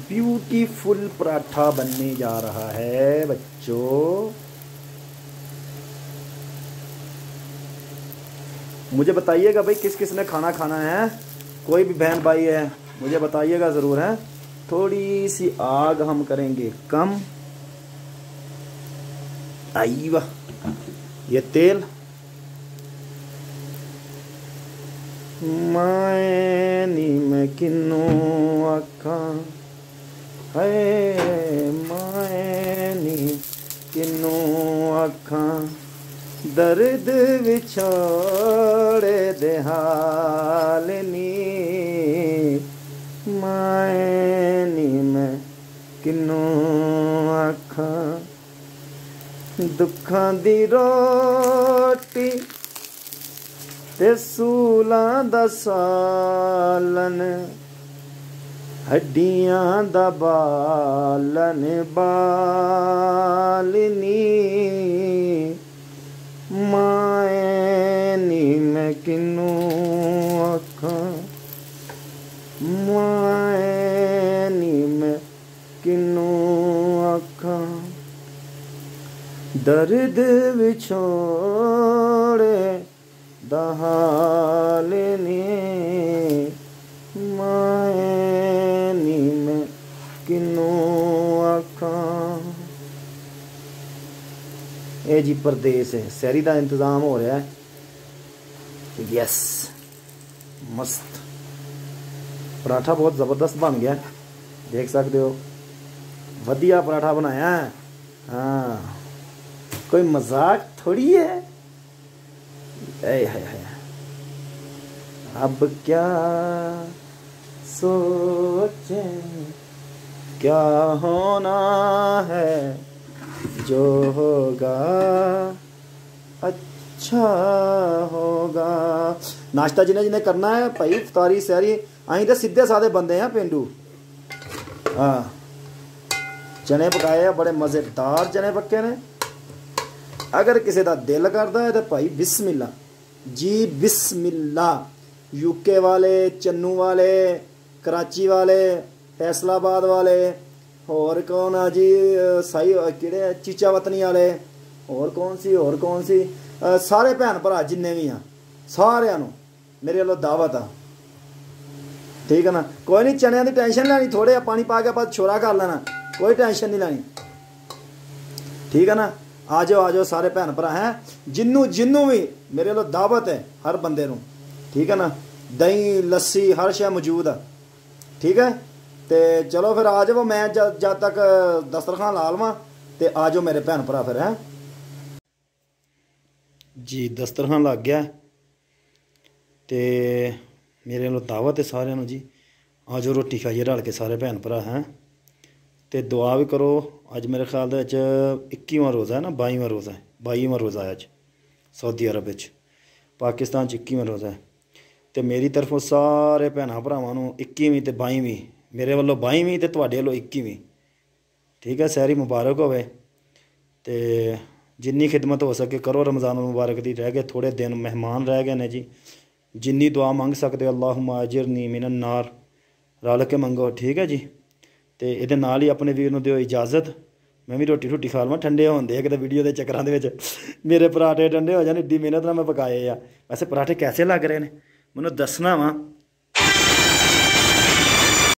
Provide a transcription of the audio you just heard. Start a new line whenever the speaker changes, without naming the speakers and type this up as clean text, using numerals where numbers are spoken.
Beautiful paratha बनने जा रहा है बच्चों। मुझे बताइएगा भाई किस किस ने खाना खाना है, कोई भी बहन भाई है मुझे बताइएगा ज़रूर है। थोड़ी सी आग हम करेंगे कम। आई वाह, ये तेल मायनी में किन्नू आखा है, मायनी किन्नू आखा दर्द विछोड़े दे हालनी, मायनी में किन्नू आखा दुखां दी रोटी ते सूलां दा सालन, हड्डियां दा बालन बालनी, मायनी मैं किन्नू आखां, मायनी मैं किन्नू आखां दर्द विछोड़े दहालनी, मायनी में किन्नू आखां। ये जी परदेस है, सैरी का इंतज़ाम हो रहा है। यस, मस्त पराठा बहुत ज़बरदस्त बन गया, देख सकते हो, वधिया पराठा बनाया है। हाँ, कोई मजाक थोड़ी है। है अब क्या सोचें, क्या होना है, जो होगा अच्छा होगा। नाश्ता जिन्हें जिन्हें करना है भाई, इफ्तारी सैरी, अं तो सीधे साधे बंदे हैं पेंडू। हाँ, चने पकाए हैं, बड़े मज़ेदार चने पक्के ने। अगर किसी का दिल करता है तो भाई बिस्मिल्ला जी, बिस्मिल्ला। यूके वाले, चन्नू वाले, कराची वाले, फैसलाबाद वाले, और कौन आ जी साई किड़े चीचा वतनी वाले, और कौन सी सारे भैन भरा जिन्ने भी हैं सारियां नूं मेरे वालों दावत आ, ठीक है ना। कोई नहीं, चनिया की टेंशन लैनी, थोड़े पानी पा के बाद छोरा कर लेना, कोई टेंशन नहीं लैनी, ठीक है ना। आ जाओ सारे भैन भरा हैं, जिन्नू भी मेरे वालों दावत है, हर बंदे नूं, ठीक है ना। दही लस्सी हर शय मौजूद है, ठीक है। तो चलो फिर आ जाओ, मैं जब तक दस्तरखान ला लवां तो आ जाओ मेरे भैन भरा फिर हैं जी। दस्तरखान लग गया तो मेरे वालों दावत है सारिਆਂ ਨੂੰ जी। आ जाओ रोटी खाइए रल के सारे भैन भरा हैं, तो दुआ भी करो। अज मेरे ख्याल 21वां रोज़ा है ना, 22वां रोज़ा है, 22वां रोज़ा है अज सऊदी अरब विच, पाकिस्तान 21वां रोज़ा है। तो मेरी तरफों सारे भैन भरावां नूं 21वीं ते 22वीं, मेरे वालों 22वीं ते तुहाडे वालों 21वीं, ठीक है। सैरी मुबारक होवे। तो जिन्नी खिदमत हो सके करो, रमज़ान मुबारक दी रह गए थोड़े दिन, मेहमान रह गए ने जी। जिन्नी दुआ मंग सकते अल्लाहुम्मा अजिरनी मिनन नार रल के मंगो, ठीक है जी। तो ये नाल ही अपने वीर नूं दिओ इजाज़त, मैं भी रोटी खा लवां, ठंडे होंदे एक वीडियो के चक्करां दे विच मेरे पराठे ठंडे हो जाने, एड्डी मेहनत नाल मैं पकाए आ। वैसे पराठे कैसे लग रहे हैं मैनूं दसना वा।